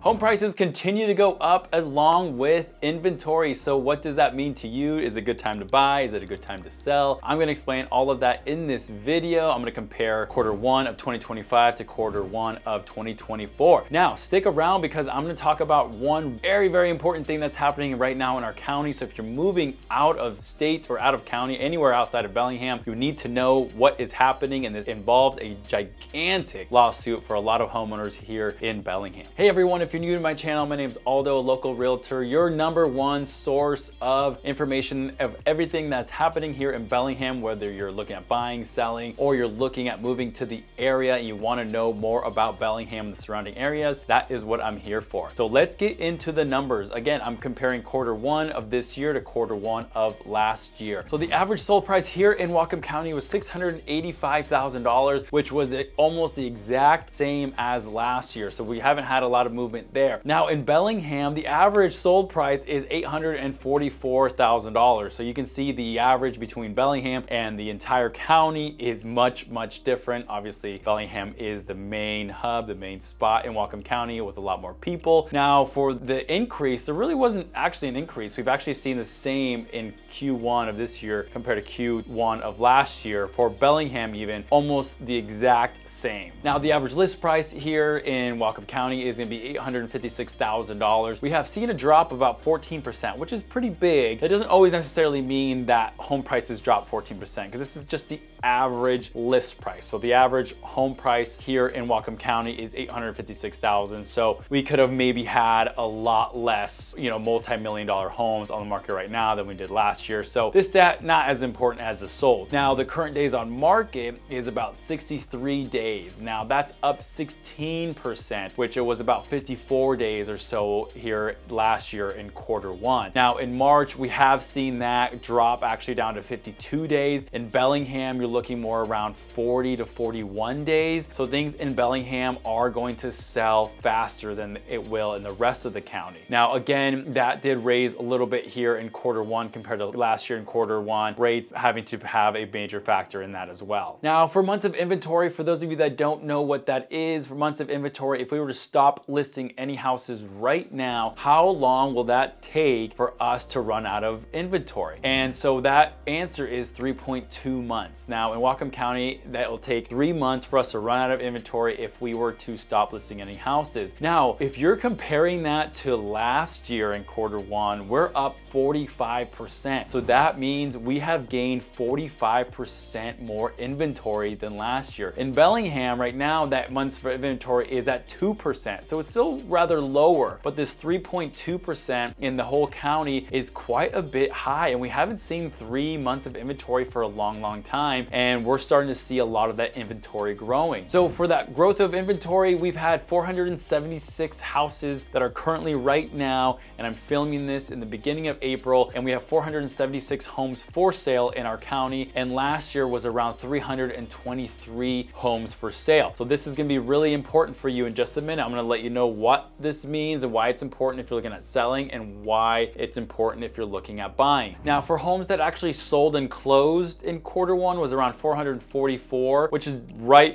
Home prices continue to go up along with inventory. So what does that mean to you? Is it a good time to buy? Is it a good time to sell? I'm gonna explain all of that in this video. I'm gonna compare Q1 of 2025 to Q1 of 2024. Now, stick around because I'm gonna talk about one very important thing that's happening right now in our county. So if you're moving out of state or out of county, anywhere outside of Bellingham, you need to know what is happening, and this involves a gigantic lawsuit for a lot of homeowners here in Bellingham. Hey everyone, if you're new to my channel, my name is Aldo, a local realtor, your #1 source of information of everything that's happening here in Bellingham, whether you're looking at buying, selling, or you're looking at moving to the area and you want to know more about Bellingham and the surrounding areas. That is what I'm here for. So let's get into the numbers. Again, I'm comparing Q1 of this year to Q1 of last year. So the average sold price here in Whatcom County was $685,000, which was almost the exact same as last year. So we haven't had a lot of movement there. Now in Bellingham, the average sold price is $844,000. So you can see the average between Bellingham and the entire county is much different. Obviously, Bellingham is the main hub, the main spot in Whatcom County with a lot more people. Now for the increase, there really wasn't actually an increase. We've actually seen the same in Q1 of this year compared to Q1 of last year. For Bellingham even, almost the exact same. Now the average list price here in Whatcom County is gonna be $856,000. We have seen a drop of about 14%, which is pretty big. That doesn't always necessarily mean that home prices drop 14% because this is just the average list price. So the average home price here in Whatcom County is $856,000. So we could have maybe had a lot less, multi-million-dollar homes on the market right now than we did last year. So this stat not as important as the sold. Now the current days on market is about 63 days. Now that's up 16%, which it was about 54 days or so here last year in Q1. Now in March, we have seen that drop actually down to 52 days. In Bellingham, you're looking more around 40 to 41 days. So things in Bellingham are going to sell faster than it will in the rest of the county. Now, again, that did raise a little bit here in Q1 compared to last year in Q1, rates having to have a major factor in that as well. Now, for months of inventory, for those of you that don't know what that is, for months of inventory, if we were to stop listing any houses right now, how long will that take for us to run out of inventory? And so that answer is 3.2 months. Now in Whatcom County, that will take 3 months for us to run out of inventory if we were to stop listing any houses. Now, if you're comparing that to last year in Q1, we're up 45%. So that means we have gained 45% more inventory than last year. In Bellingham right now, that months for inventory is at 2%. So it's still rather lower, but this 3.2% in the whole county is quite a bit high. And we haven't seen 3 months of inventory for a long time. And we're starting to see a lot of that inventory growing. So for that growth of inventory, we've had 476 houses that are currently right now, and I'm filming this in the beginning of April, and we have 476 homes for sale in our county, and last year was around 323 homes for sale. So this is gonna be really important for you in just a minute. I'm gonna let you know what this means and why it's important if you're looking at selling and why it's important if you're looking at buying. Now for homes that actually sold and closed in Q1 was around 444, which is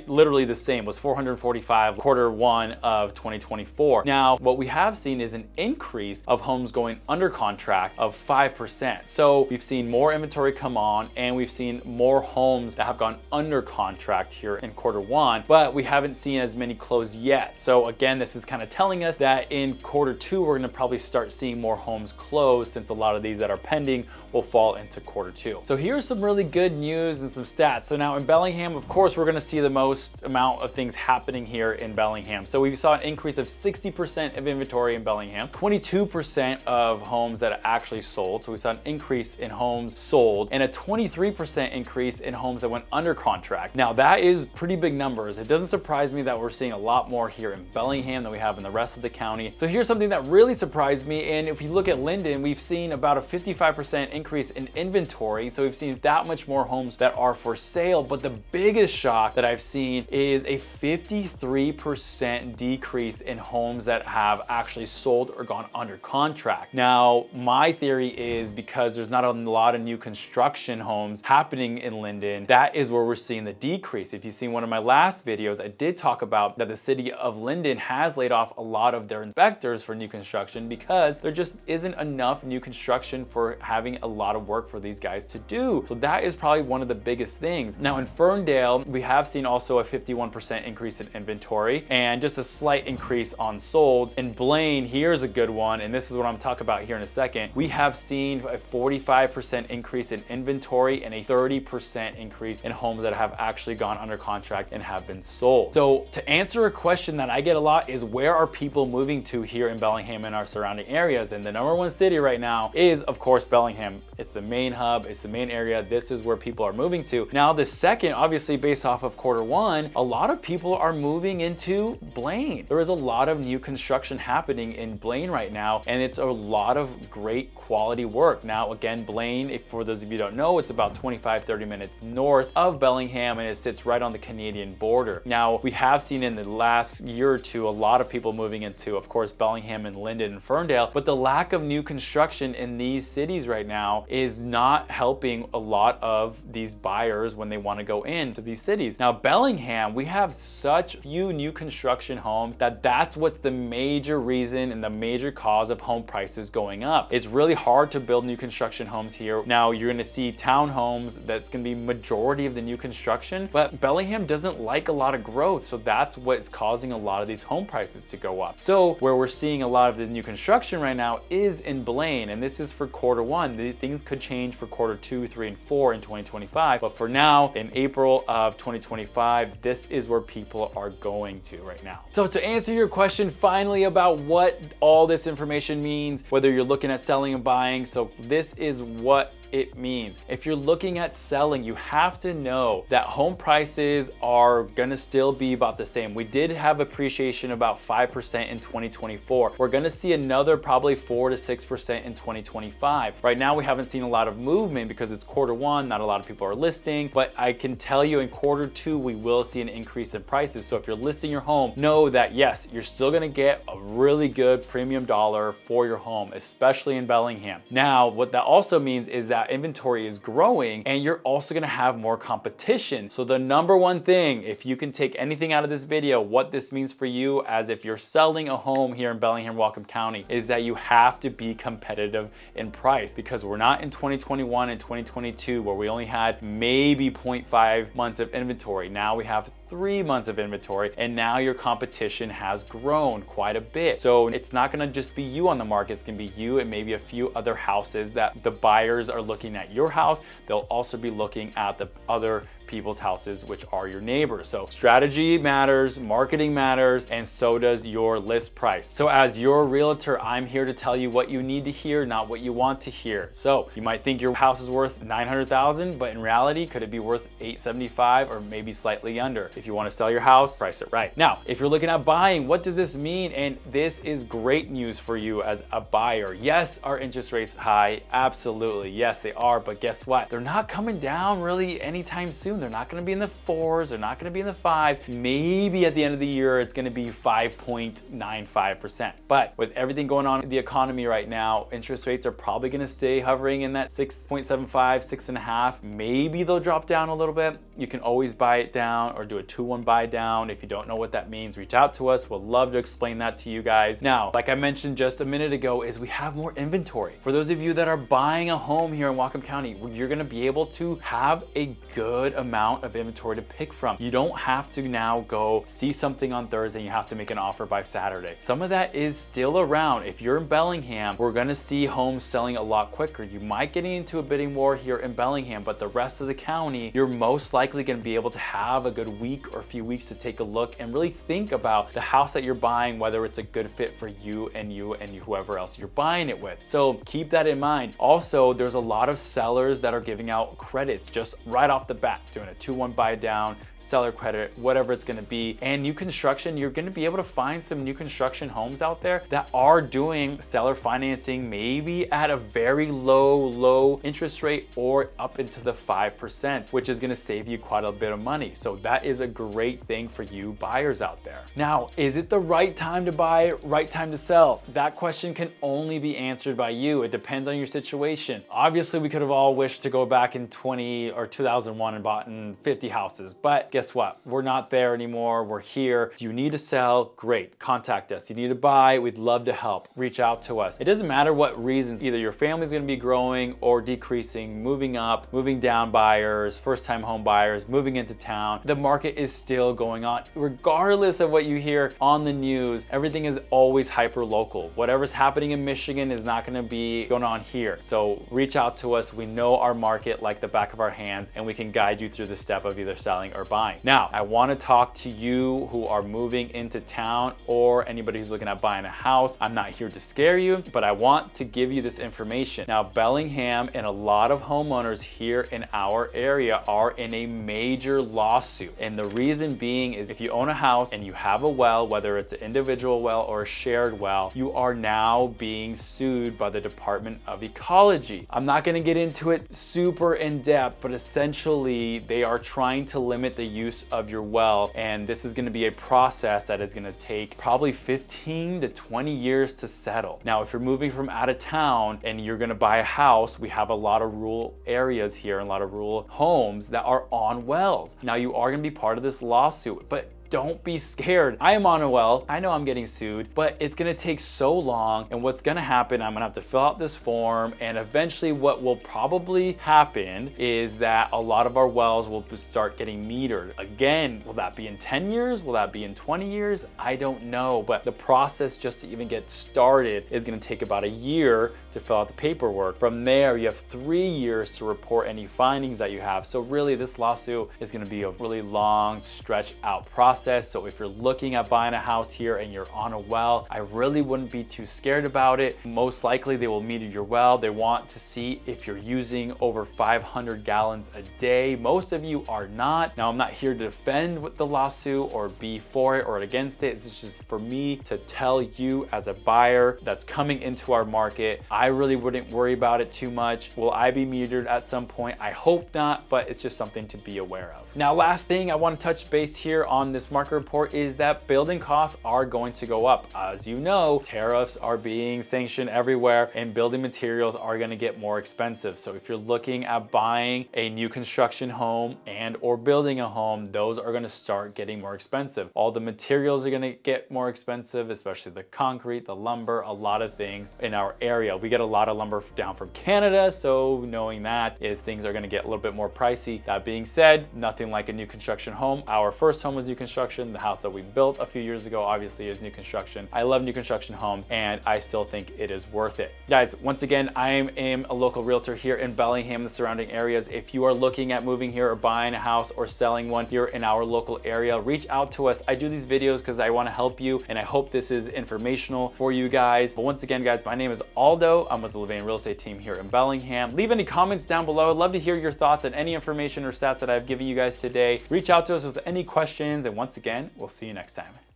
literally the same, was 445 Q1 of 2024. Now, what we have seen is an increase of homes going under contract of 5%. So we've seen more inventory come on and we've seen more homes that have gone under contract here in Q1, but we haven't seen as many close yet. So again, this is kind of telling us that in Q2, we're gonna probably start seeing more homes close since a lot of these that are pending will fall into Q2. So here's some really good news and some stats. So now in Bellingham, of course, we're gonna see the most amount of things happening here in Bellingham. So we saw an increase of 60% of inventory in Bellingham, 22% of homes that actually sold. So we saw an increase in homes sold and a 23% increase in homes that went under contract. Now that is pretty big numbers. It doesn't surprise me that we're seeing a lot more here in Bellingham than we have in the rest of the county. So here's something that really surprised me. And if you look at Linden, we've seen about a 55% increase in inventory. So we've seen that much more homes that are for sale. But the biggest shock that I've seen is a 53% decrease in homes that have actually sold or gone under contract. Now, my theory is because there's not a lot of new construction homes happening in Linden, that is where we're seeing the decrease. If you've seen one of my last videos, I did talk about that the city of Linden has laid off a lot of their inspectors for new construction because there just isn't enough new construction for having a lot of work for these guys to do. So that is probably one of the biggest things. Now in Ferndale, we have seen also a 51% increase in inventory and just a slight increase on sold. In Blaine, here's a good one, and this is what I'm talking about here in a second. We have seen a 45% increase in inventory and a 30% increase in homes that have actually gone under contract and have been sold. So to answer a question that I get a lot is, where are people moving to here in Bellingham and our surrounding areas? And the number one city right now is, of course, Bellingham. It's the main hub, it's the main area. This is where people are moving to. Now, the second, obviously based off of Q1, a lot of people are moving into Blaine. There is a lot of new construction happening in Blaine right now, and it's a lot of great quality work. Now, again, Blaine, if for those of you who don't know, it's about 25-30 minutes north of Bellingham, and it sits right on the Canadian border. Now, we have seen in the last year or two a lot of people moving into, of course, Bellingham and Linden and Ferndale, but the lack of new construction in these cities right now is not helping a lot of these buyers when they want to go into these cities. Now, Bellingham, we have such few new construction homes that's what's the major reason and the major cause of home prices going up. It's really hard to build new construction homes here. Now, you're going to see townhomes, that's going to be majority of the new construction, but Bellingham doesn't like a lot of growth, so that's what's causing a lot of these home prices to go up. So where we're seeing a lot of the new construction right now is in Blaine, and this is for Q1. Things could change for Q2, 3, and 4 in 2025, but for now, in April of 2025, this is where people are going to right now. So to answer your question finally about what all this information means, whether you're looking at selling and buying, so this is what it means. If you're looking at selling, you have to know that home prices are gonna still be about the same. We did have appreciation about 5% in 2024. We're gonna see another probably 4 to 6% in 2025. Right now, we haven't seen a lot of movement because it's Q1, not a lot of people are listing, but I can tell you in Q2, we will see an increase in prices. So if you're listing your home, know that yes, you're still gonna get a really good premium dollar for your home, especially in Bellingham. Now, what that also means is that inventory is growing and you're also going to have more competition. So the number one thing, if you can take anything out of this video, what this means for you as if you're selling a home here in Bellingham, Whatcom County, is that you have to be competitive in price, because we're not in 2021 and 2022 where we only had maybe 0.5 months of inventory. Now we have 3 months of inventory, and now your competition has grown quite a bit. So it's not gonna just be you on the market, it's gonna be you and maybe a few other houses that the buyers are looking at your house. They'll also be looking at the other people's houses, which are your neighbors. So strategy matters, marketing matters, and so does your list price. So as your realtor, I'm here to tell you what you need to hear, not what you want to hear. So you might think your house is worth $900,000, but in reality, could it be worth $875 or maybe slightly under? If you want to sell your house, price it right. Now, if you're looking at buying, what does this mean? And this is great news for you as a buyer. Yes, are interest rates high? Absolutely. Yes, they are. But guess what? They're not coming down really anytime soon. They're not going to be in the 4s. They're not going to be in the 5s. Maybe at the end of the year, it's going to be 5.95%. But with everything going on in the economy right now, interest rates are probably going to stay hovering in that 6.75, 6.5. Maybe they'll drop down a little bit. You can always buy it down or do a 2-1 buy down. If you don't know what that means, reach out to us. We'll love to explain that to you guys. Now, like I mentioned just a minute ago, is we have more inventory. For those of you that are buying a home here in Whatcom County, you're going to be able to have a good amount of inventory to pick from. You don't have to now go see something on Thursday and you have to make an offer by Saturday. Some of that is still around. If you're in Bellingham, we're going to see homes selling a lot quicker. You might get into a bidding war here in Bellingham, but the rest of the county, you're most likely going to be able to have a good week or a few weeks to take a look and really think about the house that you're buying, whether it's a good fit for you and whoever else you're buying it with. So keep that in mind. Also, there's a lot of sellers that are giving out credits just right off the bat. doing a 2-1 buy down, seller credit, whatever it's gonna be. And new construction, you're gonna be able to find some new construction homes out there that are doing seller financing, maybe at a very low interest rate or up into the 5%, which is gonna save you quite a bit of money. So that is a great thing for you buyers out there. Now, is it the right time to buy, right time to sell? That question can only be answered by you. It depends on your situation. Obviously, we could have all wished to go back in 2001 and bought in 50 houses, but guess what? We're not there anymore. We're here. If you need to sell, great. Contact us. You need to buy, we'd love to help. Reach out to us. It doesn't matter what reasons, either your family's gonna be growing or decreasing, moving up, moving down buyers, first-time home buyers, moving into town. The market is still going on. Regardless of what you hear on the news, everything is always hyper-local. Whatever's happening in Michigan is not gonna be going on here. So reach out to us. We know our market like the back of our hands, and we can guide you through the step of either selling or buying. Now, I want to talk to you who are moving into town or anybody who's looking at buying a house. I'm not here to scare you, but I want to give you this information. Now, Bellingham and a lot of homeowners here in our area are in a major lawsuit. And the reason being is if you own a house and you have a well, whether it's an individual well or a shared well, you are now being sued by the Department of Ecology. I'm not going to get into it super in depth, but essentially they are trying to limit the use of your well, and this is going to be a process that is going to take probably 15 to 20 years to settle. Now, if you're moving from out of town and you're going to buy a house, we have a lot of rural areas here and a lot of rural homes that are on wells. Now, you are going to be part of this lawsuit, but don't be scared. I am on a well. I know I'm getting sued, but it's gonna take so long. And what's gonna happen, I'm gonna have to fill out this form, and eventually what will probably happen is that a lot of our wells will start getting metered. Again, will that be in 10 years? Will that be in 20 years? I don't know, but the process just to even get started is gonna take about a year to fill out the paperwork. From there, you have 3 years to report any findings that you have. So really, this lawsuit is gonna be a really long, stretched out process. So if you're looking at buying a house here and you're on a well, I really wouldn't be too scared about it. Most likely they will meter your well. They want to see if you're using over 500 gallons a day. Most of you are not. Now, I'm not here to defend with the lawsuit or be for it or against it. It's just for me to tell you as a buyer that's coming into our market, I really wouldn't worry about it too much. Will I be metered at some point? I hope not, but it's just something to be aware of. Now, last thing I want to touch base here on this market report is that building costs are going to go up. As you know, tariffs are being sanctioned everywhere and building materials are going to get more expensive. So if you're looking at buying a new construction home and or building a home, those are going to start getting more expensive. All the materials are going to get more expensive, especially the concrete, the lumber, a lot of things in our area. We get a lot of lumber down from Canada, so knowing that is things are going to get a little bit more pricey. That being said, nothing like a new construction home. Our first home was new construction. The house that we built a few years ago obviously is new construction. I love new construction homes and I still think it is worth it. Guys, once again, I am a local realtor here in Bellingham and the surrounding areas. If you are looking at moving here or buying a house or selling one here in our local area, reach out to us. I do these videos because I want to help you and I hope this is informational for you guys. But once again, guys, my name is Aldo. I'm with the Levain Real Estate team here in Bellingham. Leave any comments down below. I'd love to hear your thoughts on any information or stats that I've given you guys today. Reach out to us with any questions, and once again, we'll see you next time.